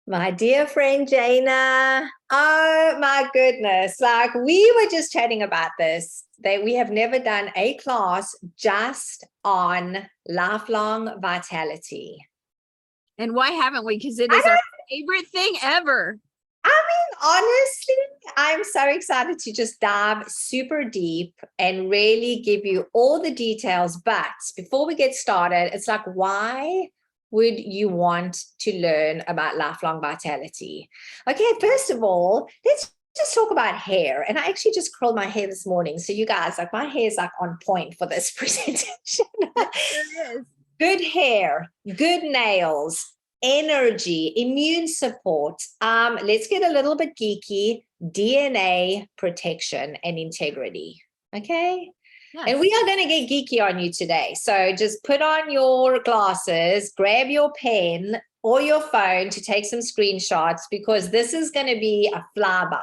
My dear friend Jana, oh my goodness. Like we were just chatting about this, that we have never done a class just on lifelong vitality. And why haven't we? Because it I is our favorite thing ever. honestly, I'm so excited to just dive super deep and really give you all the details. But before we get started, it's like, why would you want to learn about lifelong vitality? Okay, first of all, let's just talk about hair. And I actually just curled my hair this morning. So you guys, like my hair is like on point for this presentation. There is. Good hair, good nails, energy, immune support. Let's get a little bit geeky. DNA protection and integrity. Okay. Yes. And we are going to get geeky on you today. So just put on your glasses, grab your pen or your phone to take some screenshots because this is going to be a flyby.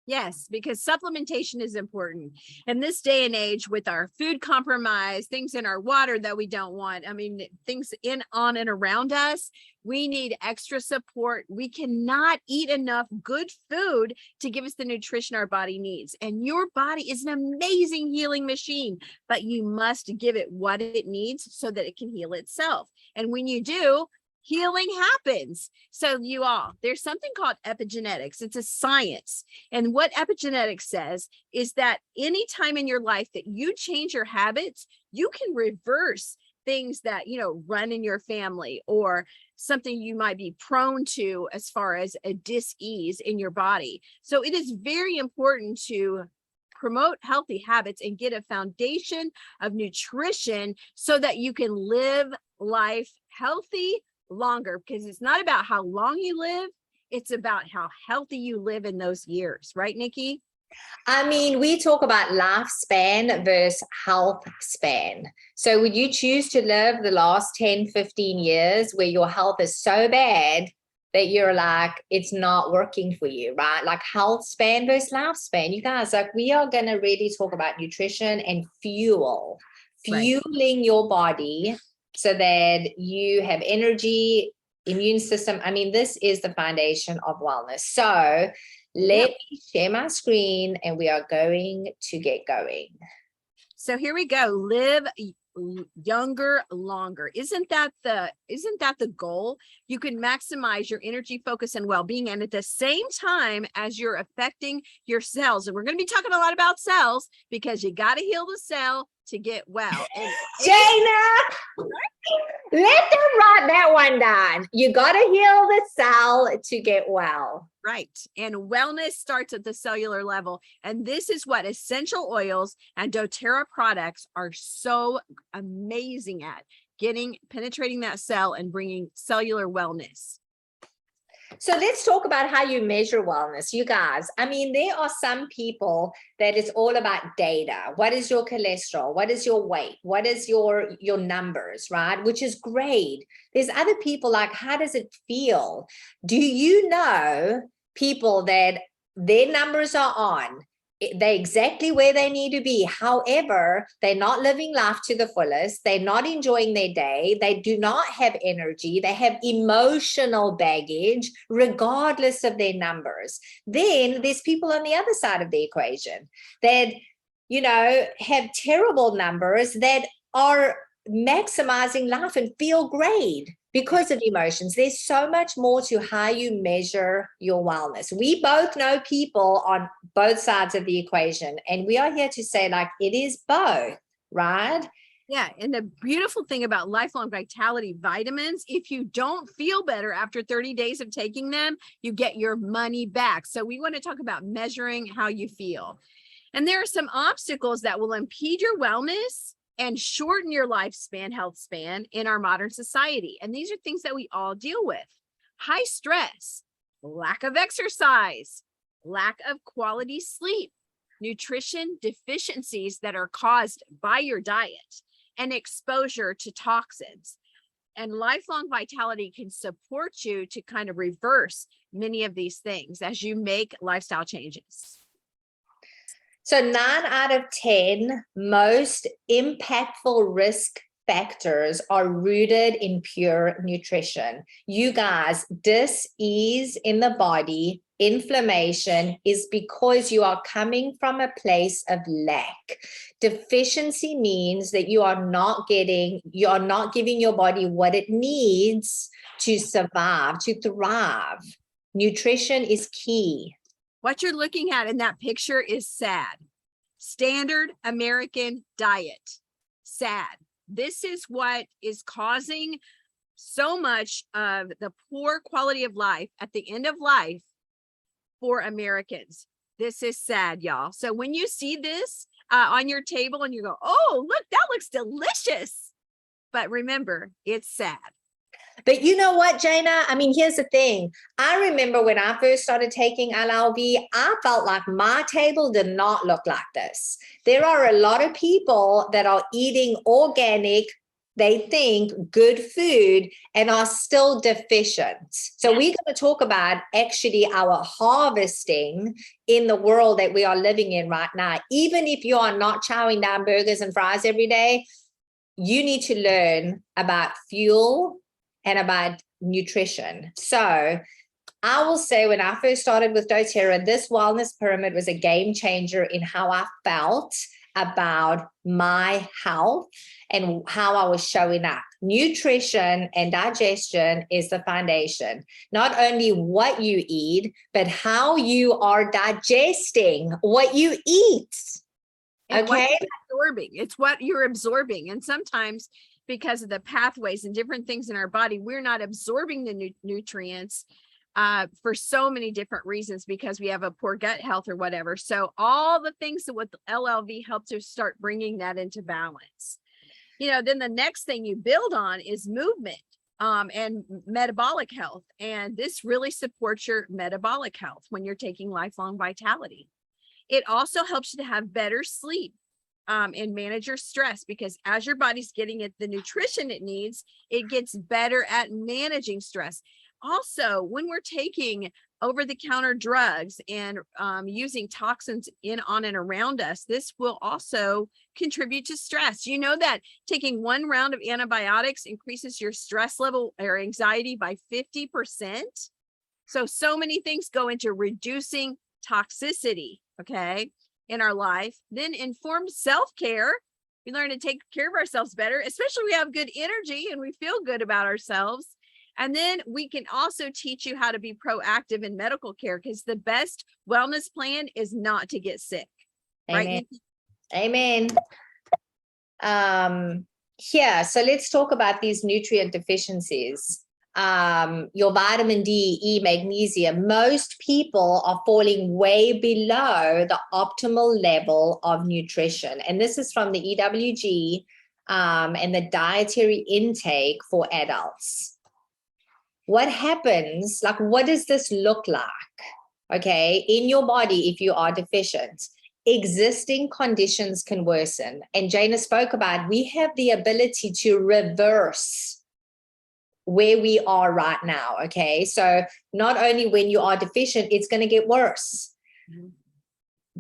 Yes, because supplementation is important. In this day and age, with our food compromise, things in our water that we don't want, I mean, things in, on, and around us, we need extra support. We cannot eat enough good food to give us the nutrition our body needs. And your body is an amazing healing machine, but you must give it what it needs so that it can heal itself. And when you do, healing happens. So there's something called epigenetics. It's a science. And what epigenetics says is that any time in your life that you change your habits, you can reverse things that, run in your family or something you might be prone to as far as a dis-ease in your body. So it is very important to promote healthy habits and get a foundation of nutrition so that you can live life healthy longer, because it's not about how long you live, it's about how healthy you live in those years, right, Nikki? I mean, we talk about lifespan versus health span. So would you choose to live the last 10, 15 years where your health is so bad that you're like, it's not working for you, right? Like health span versus lifespan. You guys, like we are going to really talk about nutrition and fueling your body so that you have energy, immune system. I mean, this is the foundation of wellness. So let me share my screen and we are going to get going. So here we go. Live younger, longer. Isn't that the goal? You can maximize your energy, focus, and well-being, and at the same time as you're affecting your cells. And we're going to be talking a lot about cells because you got to heal the cell to get well. And Jana, let them write that one down. You got to heal the cell to get well. Right. And wellness starts at the cellular level. And this is what essential oils and doTERRA products are so amazing at, penetrating that cell and bringing cellular wellness. So let's talk about how you measure wellness, you guys. I mean, there are some people that it's all about data. What is your cholesterol? What is your weight? What is your numbers, right? Which is great. There's other people like, how does it feel? Do you know people that their numbers are on? They're exactly where they need to be. However, they're not living life to the fullest. They're not enjoying their day. They do not have energy. They have emotional baggage, regardless of their numbers. Then there's people on the other side of the equation that, have terrible numbers that are maximizing life and feel great because of emotions. There's so much more to how you measure your wellness. We both know people on both sides of the equation, and we are here to say, like, it is both, right? Yeah. And the beautiful thing about lifelong vitality vitamins, if you don't feel better after 30 days of taking them, you get your money back. So we want to talk about measuring how you feel. And there are some obstacles that will impede your wellness and shorten your lifespan, health span in our modern society. And these are things that we all deal with. High stress, lack of exercise, lack of quality sleep, nutrition deficiencies that are caused by your diet, and exposure to toxins. And lifelong vitality can support you to kind of reverse many of these things as you make lifestyle changes. So 9 out of 10 most impactful risk factors are rooted in pure nutrition. You guys, dis-ease in the body, inflammation is because you are coming from a place of lack. Deficiency means that you are not giving your body what it needs to survive, to thrive. Nutrition is key. What you're looking at in that picture is SAD, Standard American Diet. SAD. This is what is causing so much of the poor quality of life at the end of life for Americans. This is sad, y'all. So when you see this on your table and you go, oh, look, that looks delicious. But remember, it's sad. But you know what, Jana? I mean, here's the thing. I remember when I first started taking LLV, I felt like my table did not look like this. There are a lot of people that are eating organic, they think good food, and are still deficient. So we're going to talk about actually our harvesting in the world that we are living in right now. Even if you are not chowing down burgers and fries every day, you need to learn about fuel and about nutrition. So I will say when I first started with doTERRA, this wellness pyramid was a game changer in how I felt about my health and how I was showing up. Nutrition and digestion is the foundation. Not only what you eat, but how you are digesting what you eat. And okay. It's what you're absorbing. And sometimes because of the pathways and different things in our body, we're not absorbing the nutrients for so many different reasons because we have a poor gut health or whatever. So all the things that with LLV helps us start bringing that into balance. Then the next thing you build on is movement and metabolic health. And this really supports your metabolic health when you're taking lifelong vitality. It also helps you to have better sleep and manage your stress, because as your body's getting it the nutrition it needs, it gets better at managing stress. Also, when we're taking over-the-counter drugs and using toxins on and around us, this will also contribute to stress. You know that taking one round of antibiotics increases your stress level or anxiety by 50%. So many things go into reducing toxicity, okay, in our life. Then informed self-care. We learn to take care of ourselves better, especially we have good energy and we feel good about ourselves. And then we can also teach you how to be proactive in medical care, because the best wellness plan is not to get sick. Amen. Right? Amen. So let's talk about these nutrient deficiencies. Your vitamin D, E, magnesium, most people are falling way below the optimal level of nutrition. And this is from the EWG and the dietary intake for adults. What happens, like, what does this look like, okay, in your body if you are deficient? Existing conditions can worsen. And Jana spoke about, we have the ability to reverse where we are right now, okay? So not only when you are deficient, it's going to get worse. Mm-hmm.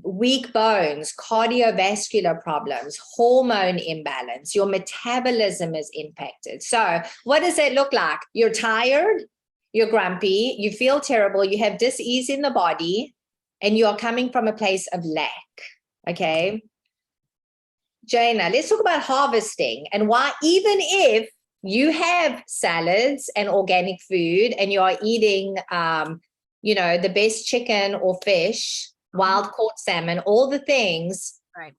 Weak bones, cardiovascular problems, hormone imbalance, your metabolism is impacted. So what does that look like? You're tired, you're grumpy, you feel terrible, you have dis-ease in the body, and you are coming from a place of lack, okay? Jana, let's talk about harvesting and why, even if you have salads and organic food and you are eating, the best chicken or fish, wild caught salmon, all the things. Right.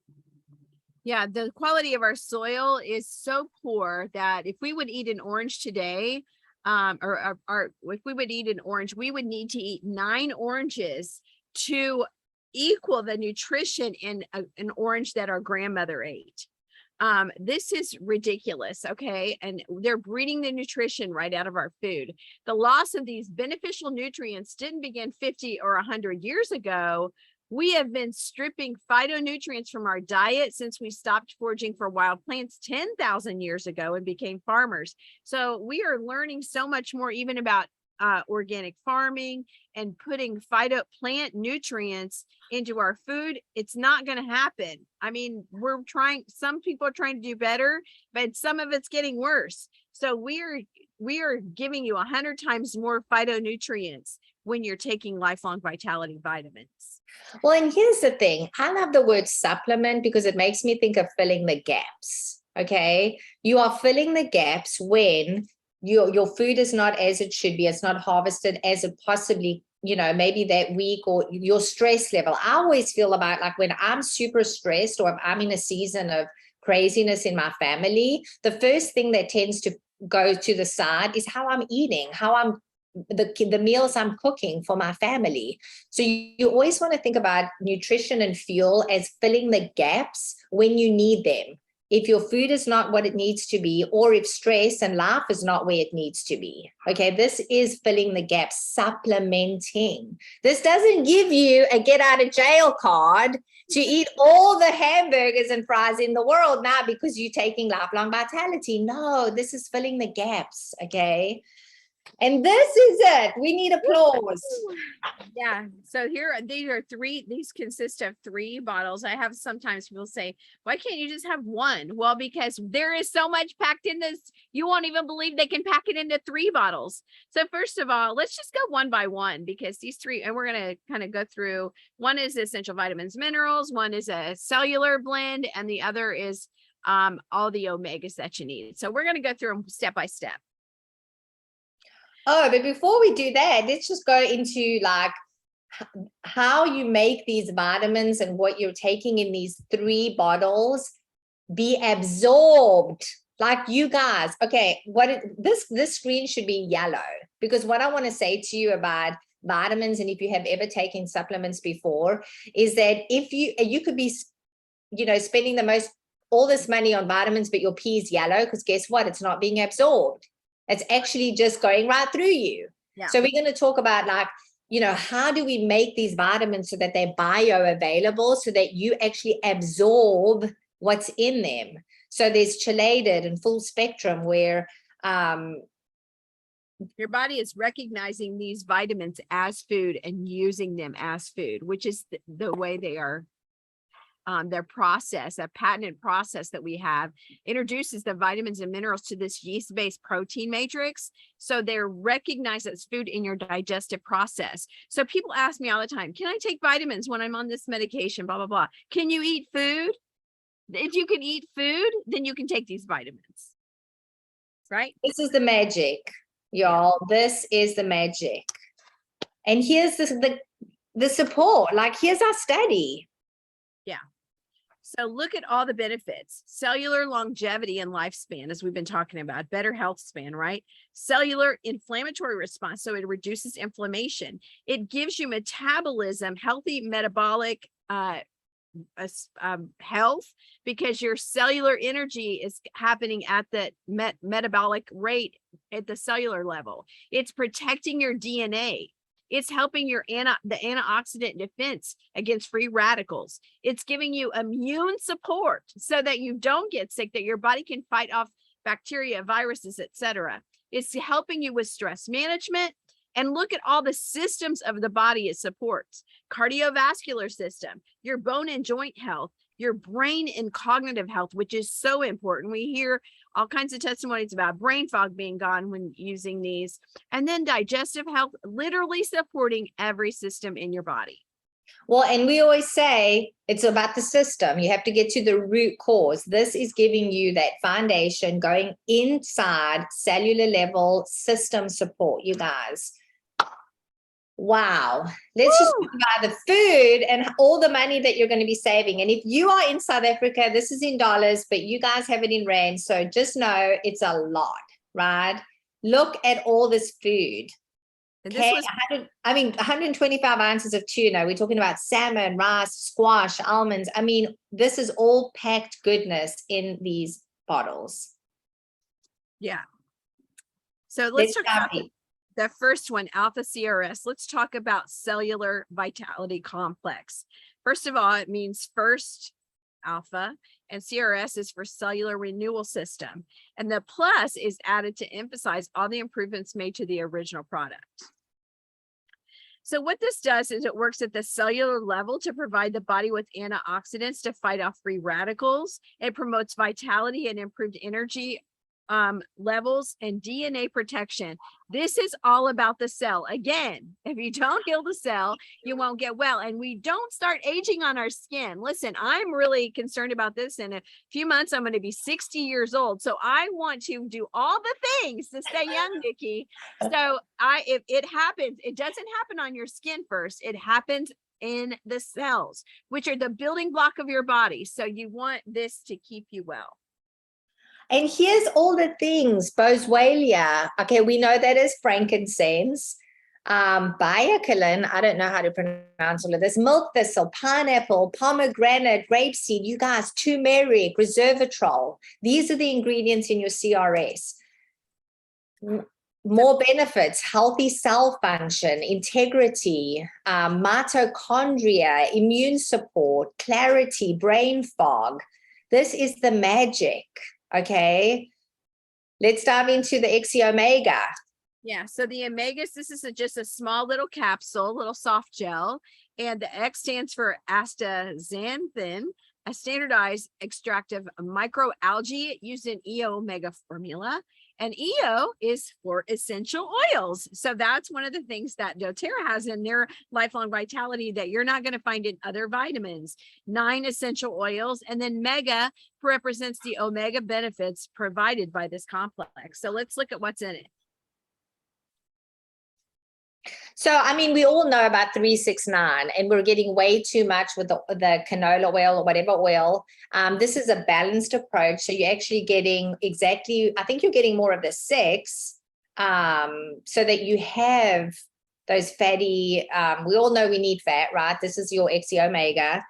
Yeah, the quality of our soil is so poor that if we would eat an orange today, if we would eat an orange, we would need to eat 9 oranges to equal the nutrition in an orange that our grandmother ate. This is ridiculous, okay? And they're breeding the nutrition right out of our food. The loss of these beneficial nutrients didn't begin 50 or 100 years ago. We have been stripping phytonutrients from our diet since we stopped foraging for wild plants 10,000 years ago and became farmers. So we are learning so much more even about organic farming and putting plant nutrients into our food, it's not going to happen. I mean, some people are trying to do better, but some of it's getting worse. So we are giving you 100 times more phytonutrients when you're taking lifelong vitality vitamins. Well, and here's the thing. I love the word supplement because it makes me think of filling the gaps. Okay. You are filling the gaps when your food is not as it should be. It's not harvested as it possibly, maybe that week, or your stress level. I always feel about like when I'm super stressed or if I'm in a season of craziness in my family, the first thing that tends to go to the side is how I'm eating, how I'm the meals I'm cooking for my family. So you always want to think about nutrition and fuel as filling the gaps when you need them. If your food is not what it needs to be, or if stress and life is not where it needs to be. Okay, this is filling the gaps, supplementing. This doesn't give you a get out of jail card to eat all the hamburgers and fries in the world now because you're taking lifelong vitality. No, this is filling the gaps. Okay. And this is it. We need applause. Yeah. So these consist of 3 bottles. I have sometimes people say, why can't you just have one? Well, because there is so much packed in this. You won't even believe they can pack it into 3 bottles. So first of all, let's just go one by one, because these 3, and we're going to kind of go through. One is essential vitamins, minerals. One is a cellular blend, and the other is all the omegas that you need. So we're going to go through them step by step. Oh, but before we do that, let's just go into like how you make these vitamins and what you're taking in these 3 bottles be absorbed. Like you guys, okay, this screen should be yellow, because what I want to say to you about vitamins, and if you have ever taken supplements before, is that if you could be, spending all this money on vitamins, but your pee is yellow, because guess what? It's not being absorbed. It's actually just going right through you. Yeah. So we're going to talk about like, how do we make these vitamins so that they're bioavailable, so that you actually absorb what's in them. So there's chelated and full spectrum, where your body is recognizing these vitamins as food and using them as food, which is the way they are. Their process, a patented process that we have, introduces the vitamins and minerals to this yeast-based protein matrix. So they're recognized as food in your digestive process. So people ask me all the time, can I take vitamins when I'm on this medication, blah, blah, blah. Can you eat food? If you can eat food, then you can take these vitamins, right? This is the magic, y'all. This is the magic. And here's the support. Like, here's our study. Yeah. So look at all the benefits: cellular longevity and lifespan, as we've been talking about, better health span, right? Cellular inflammatory response. So it reduces inflammation. It gives you metabolism, healthy metabolic health, because your cellular energy is happening at the metabolic rate at the cellular level. It's protecting your DNA. It's helping the antioxidant defense against free radicals. It's giving you immune support so that you don't get sick, that your body can fight off bacteria, viruses, etc. It's helping you with stress management. And look at all the systems of the body it supports: cardiovascular system, your bone and joint health, your brain and cognitive health, which is so important. We hear all kinds of testimonies about brain fog being gone when using these. And then digestive health, literally supporting every system in your body. Well, and we always say it's about the system. You have to get to the root cause. This is giving you that foundation, going inside cellular level system support, you guys. Wow. Let's just talk about the food and all the money that you're going to be saving. And if you are in South Africa, this is in dollars, but you guys have it in rand. So just know it's a lot, right? Look at all this food. And okay, 125 ounces of tuna. We're talking about salmon, rice, squash, almonds. I mean, this is all packed goodness in these bottles. Yeah. So let's talk about the first one, alpha CRS. Let's talk about cellular vitality complex. First of all, it means first alpha, and CRS is for cellular renewal system. And the plus is added to emphasize all the improvements made to the original product. So what this does is it works at the cellular level to provide the body with antioxidants to fight off free radicals. It promotes vitality and improved energy levels and DNA protection. This is all about the cell. Again, if you don't kill the cell, you won't get well. And we don't start aging on our skin. Listen, I'm really concerned about this. In a few months, I'm going to be 60 years old. So I want to do all the things to stay young, Nikki. So if it happens, it doesn't happen on your skin first. It happens in the cells, which are the building block of your body. So you want this to keep you well. And here's all the things, boswellia. Okay, we know that is frankincense. Bioculin, I don't know how to pronounce all of this. Milk thistle, pineapple, pomegranate, grapeseed, you guys, turmeric, resveratrol. These are the ingredients in your CRS. More benefits: healthy cell function, integrity, mitochondria, immune support, clarity, brain fog. This is the magic. Okay, let's dive into the XE Omega. Yeah, so the omegas, this is just a small little capsule, little soft gel, and the X stands for astaxanthin, a standardized extractive microalgae used in EO Omega formula. And EO is for essential oils. So that's one of the things that doTERRA has in their lifelong vitality that you're not going to find in other vitamins. 9 essential oils, and then mega represents the omega benefits provided by this complex. So let's look at what's in it. So, I mean, we all know about 369, and we're getting way too much with the canola oil or whatever oil. This is a balanced approach. So you're actually getting exactly, I think you're getting more of the 6, so that you have those fatty, we all know we need fat, right? This is your XE Omega,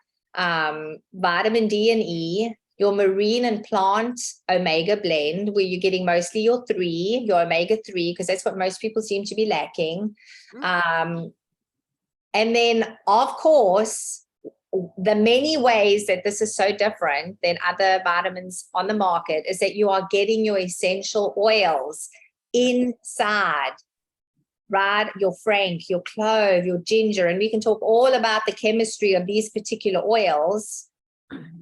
vitamin D and E, your marine and plant omega blend, where you're getting mostly your omega-3, because that's what most people seem to be lacking. And then, of course, the many ways that this is so different than other vitamins on the market is that you are getting your essential oils inside, right? Your frank, your clove, your ginger, and we can talk all about the chemistry of these particular oils.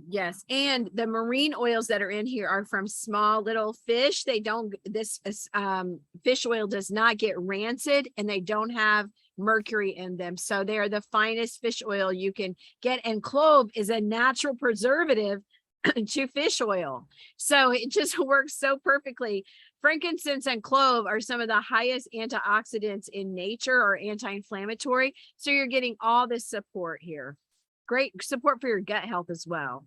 Yes, and the marine oils that are in here are from small little fish. They don't, this fish oil does not get rancid, and they don't have mercury in them. So they are the finest fish oil you can get. And clove is a natural preservative to fish oil. So it just works so perfectly. Frankincense and clove are some of the highest antioxidants in nature, or anti-inflammatory. So you're getting all this support here. Great support for your gut health as well.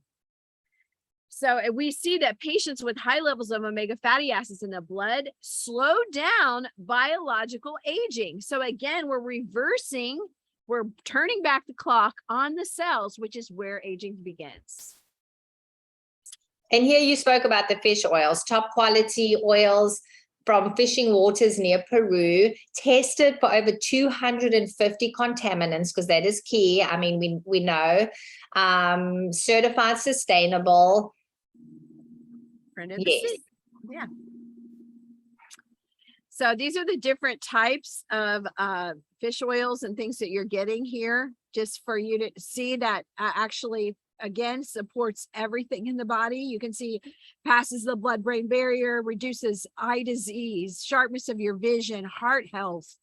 So we see that patients with high levels of omega fatty acids in the blood slow down biological aging. So again, we're turning back the clock on the cells, which is where aging begins. And here you spoke about the fish oils, top quality oils from fishing waters near Peru, tested for over 250 contaminants, because that is key. I mean, we know, certified sustainable. Yes. Yeah. So these are the different types of fish oils and things that you're getting here, just for you to see that actually, again, supports everything in the body. You can see passes the blood-brain barrier, reduces eye disease, sharpness of your vision, heart health.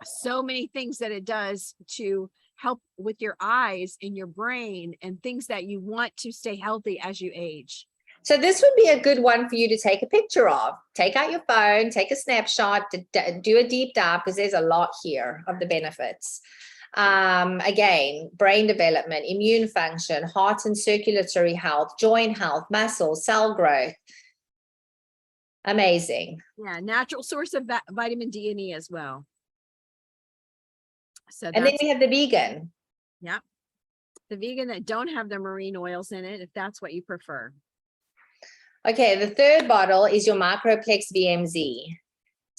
So many things that it does to help with your eyes and your brain and things that you want to stay healthy as you age. So this would be a good one for you to take a picture of. Take out your phone, take a snapshot, do a deep dive, because there's a lot here of the benefits. Again, brain development, immune function, heart and circulatory health, joint health, muscle, cell growth. Amazing. Yeah, natural source of vitamin D and E as well. So and then we have the vegan. Yeah, the vegan that don't have the marine oils in it, if that's what you prefer. Okay, the third bottle is your Microplex VMZ.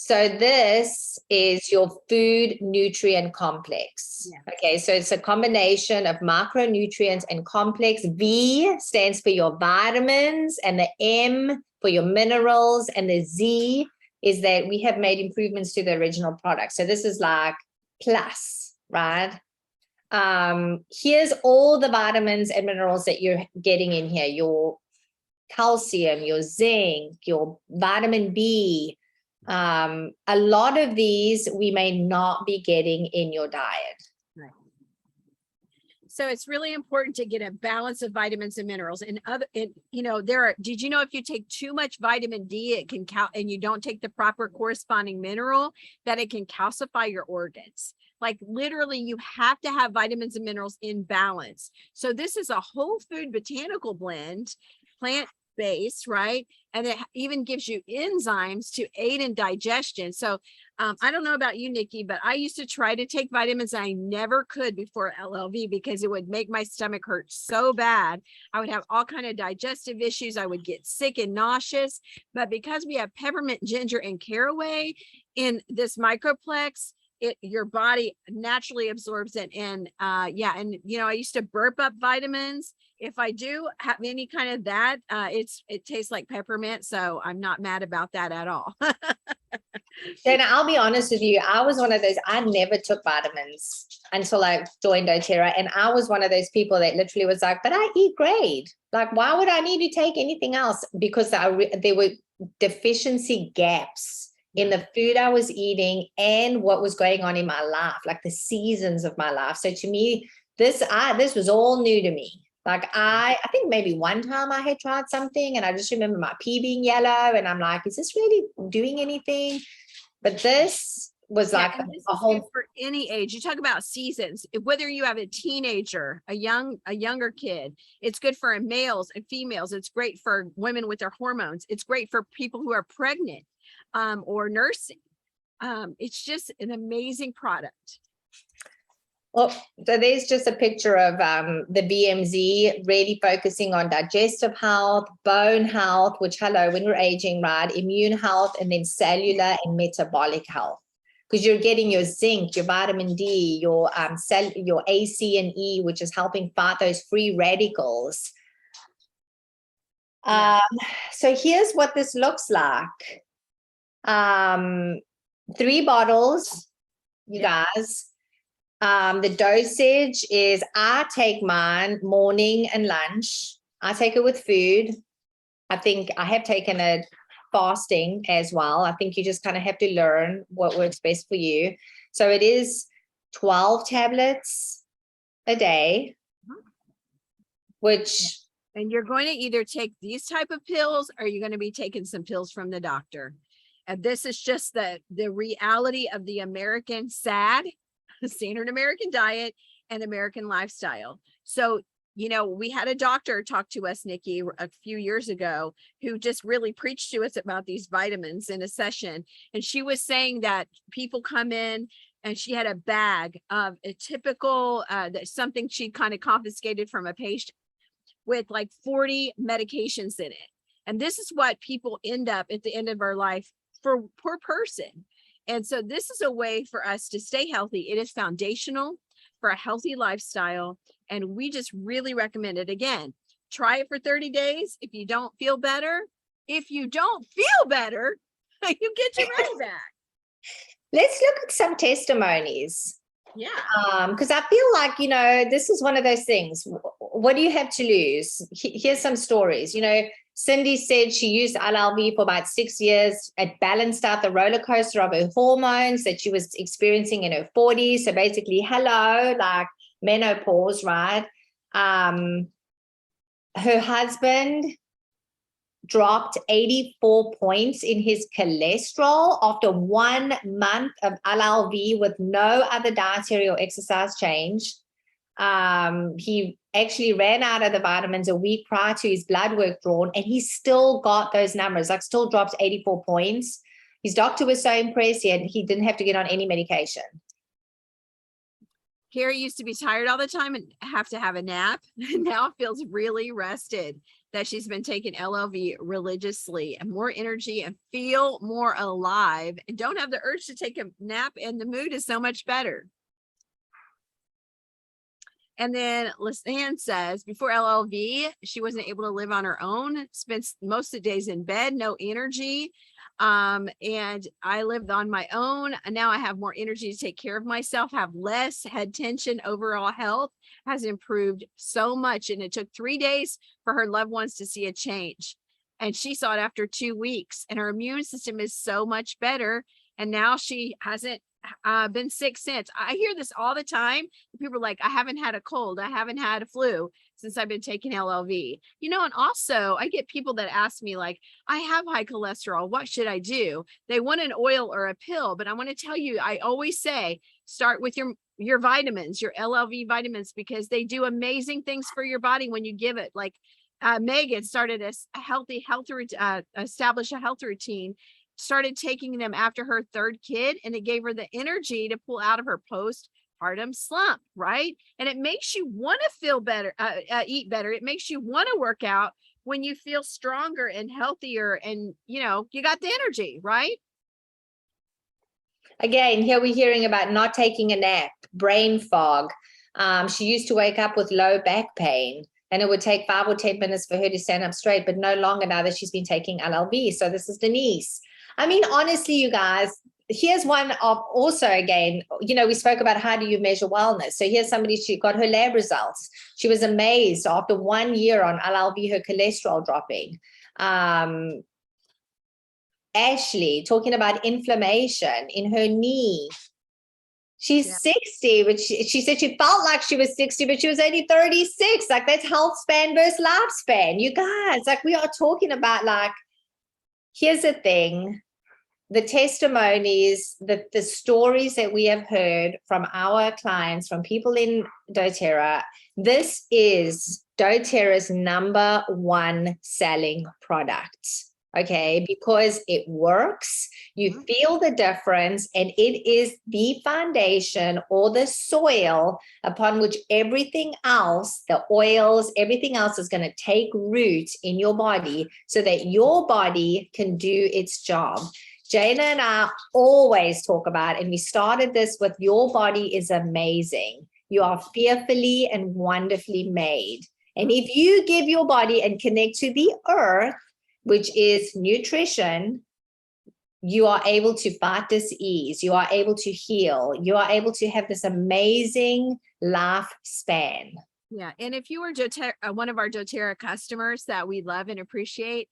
So this is your food nutrient complex. Yeah. Okay, so it's a combination of macronutrients and complex. V stands for your vitamins, and the M for your minerals, and the Z is that we have made improvements to the original product. So this is like plus, right? Here's all the vitamins and minerals that you're getting in here: your calcium, your zinc, your vitamin B. A lot of these we may not be getting in your diet. Right. So it's really important to get a balance of vitamins and minerals. And did you know if you take too much vitamin D, it can and you don't take the proper corresponding mineral, that it can calcify your organs. Like literally, you have to have vitamins and minerals in balance. So this is a whole food botanical blend, plant-based, right? And it even gives you enzymes to aid in digestion. So I don't know about you, Nikki, but I used to try to take vitamins. I never could before LLV because it would make my stomach hurt so bad. I would have all kind of digestive issues. I would get sick and nauseous. But because we have peppermint, ginger, and caraway in this microplex, your body naturally absorbs it. And I used to burp up vitamins. If I do have any kind of that, it tastes like peppermint. So I'm not mad about that at all. Then I'll be honest with you, I was one of those, I never took vitamins until I joined doTERRA. And I was one of those people that literally was like, but I eat great. Like, why would I need to take anything else? Because there were deficiency gaps in the food I was eating and what was going on in my life, like the seasons of my life. So to me, this was all new to me. Like I think maybe one time I had tried something and I just remember my pee being yellow and I'm like, is this really doing anything? But this was like a whole for any age. You talk about seasons, whether you have a teenager, a younger kid, it's good for males and females. It's great for women with their hormones. It's great for people who are pregnant or nursing. It's just an amazing product. Well, so there's just a picture of the BMZ really focusing on digestive health, bone health, which, hello, when we're aging, right? Immune health, and then cellular and metabolic health. Because you're getting your zinc, your vitamin D, your A, C, and E, which is helping fight those free radicals. Yeah. So here's what this looks like. 3 bottles, you guys. The dosage is, I take mine morning and lunch. I take it with food. I think I have taken it fasting as well. I think you just kind of have to learn what works best for you. So it is 12 tablets a day, which... And you're going to either take these type of pills or you're going to be taking some pills from the doctor. And this is just the reality of the American SAD, the standard American diet and American lifestyle. So, we had a doctor talk to us, Nikki, a few years ago, who just really preached to us about these vitamins in a session. And she was saying that people come in and she had a bag of a typical, something she kind of confiscated from a patient with like 40 medications in it. And this is what people end up at the end of our life for per person. And so this is a way for us to stay healthy. It is foundational for a healthy lifestyle. And we just really recommend it. Again, try it for 30 days. If you don't feel better, you get your money back. Let's look at some testimonies. Yeah. Because I feel like, this is one of those things. What do you have to lose? Here's some stories. Cindy said she used LLV for about 6 years. It balanced out the roller coaster of her hormones that she was experiencing in her 40s. So basically, like menopause, right? Her husband dropped 84 points in his cholesterol after 1 month of LLV with no other dietary or exercise change. He actually ran out of the vitamins a week prior to his blood work drawn, and he still got those numbers, like still dropped 84 points. His doctor was so impressed, he didn't have to get on any medication. Carrie used to be tired all the time and have to have a nap. Now feels really rested, that she's been taking LLV religiously and more energy and feel more alive and don't have the urge to take a nap, and the mood is so much better. And then Lisanne says, before LLV, she wasn't able to live on her own, spent most of the days in bed, no energy. And I lived on my own, and now I have more energy to take care of myself, have less head tension, overall health has improved so much. And it took 3 days for her loved ones to see a change. And she saw it after 2 weeks, and her immune system is so much better. And now she hasn't been sick since. I hear this all the time. People are like, I haven't had a cold, I haven't had a flu since I've been taking LLV. You know, and also I get people that ask me like, I have high cholesterol, what should I do? They want an oil or a pill, but I want to tell you, I always say, start with your vitamins, your LLV vitamins, because they do amazing things for your body when you give it. Like Megan started a establish a health routine, started taking them after her 3rd kid, and it gave her the energy to pull out of her postpartum slump, right? And it makes you want to feel better, eat better. It makes you want to work out when you feel stronger and healthier, and you know, you got the energy, right? Again, here we're hearing about not taking a nap, brain fog. She used to wake up with low back pain, and it would take 5 or 10 minutes for her to stand up straight, but no longer now that she's been taking LLV. So this is Denise. I mean, honestly, you guys, here's one of also, again, you know, we spoke about how do you measure wellness. So here's somebody, she got her lab results. She was amazed after 1 year on LLV, her cholesterol dropping. Ashley talking about inflammation in her knee. She's 60, but she said she felt like she was 60, but she was only 36. Like, that's health span versus lifespan. You guys, like, we are talking about, like, here's the thing, the testimonies, the stories that we have heard from our clients, from people in doTERRA. This is doTERRA's #1 selling product. Okay, because it works, you feel the difference, and it is the foundation or the soil upon which everything else, the oils, everything else is going to take root in your body so that your body can do its job. Jana and I always talk about, and we started this with, your body is amazing. You are fearfully and wonderfully made. And if you give your body and connect to the earth, which is nutrition, you are able to fight disease, you are able to heal, you are able to have this amazing lifespan. Yeah, and if you were one of our doTERRA customers that we love and appreciate,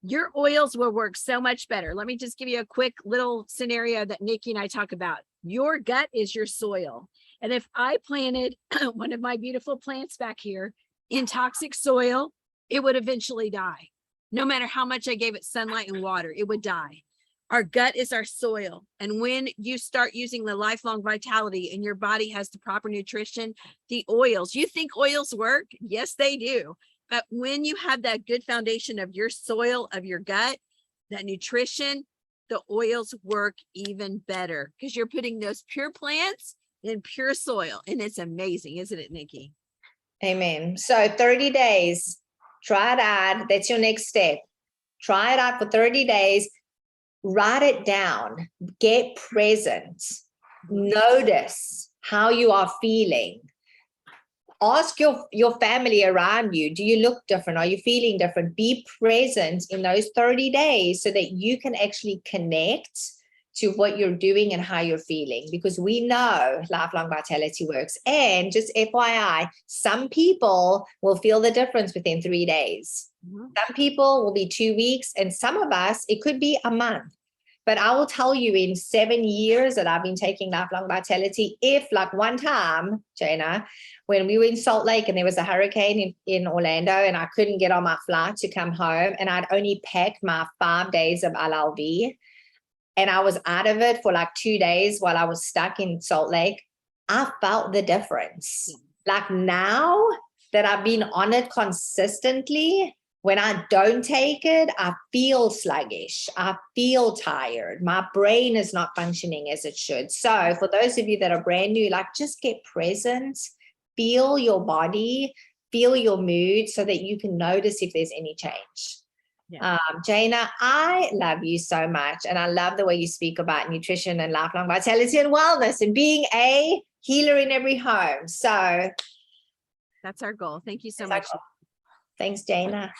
your oils will work so much better. Let me just give you a quick little scenario that Nikki and I talk about. Your gut is your soil. And if I planted one of my beautiful plants back here in toxic soil, it would eventually die. No matter how much I gave it sunlight and water, it would die. Our gut is our soil. And when you start using the lifelong vitality and your body has the proper nutrition, the oils, you think oils work? Yes, they do. But when you have that good foundation of your soil, of your gut, that nutrition, the oils work even better because you're putting those pure plants in pure soil. And it's amazing, isn't it, Nikki? Amen. So 30 days. Try it out. That's your next step. Try it out for 30 days. Write it down. Get present. Notice how you are feeling. Ask your family around you, do you look different? Are you feeling different? Be present in those 30 days so that you can actually connect to what you're doing and how you're feeling, because we know lifelong vitality works. And just FYI, some people will feel the difference within 3 days. Some people will be 2 weeks, and some of us, it could be a month. But I will tell you, in 7 years that I've been taking lifelong vitality, if like one time, Jana, when we were in Salt Lake and there was a hurricane in Orlando and I couldn't get on my flight to come home, and I'd only packed my 5 days of LLV, and I was out of it for like 2 days while I was stuck in Salt Lake, I felt the difference. Like, now that I've been on it consistently, When I don't take it, I feel sluggish. I feel tired. My brain is not functioning as it should. So for those of you that are brand new, like just get present, feel your body, feel your mood so that you can notice if there's any change. Yeah. Jana, I love you so much. And I love the way you speak about nutrition and lifelong vitality and wellness and being a healer in every home. So that's our goal. Thank you so much. Thanks, Jana.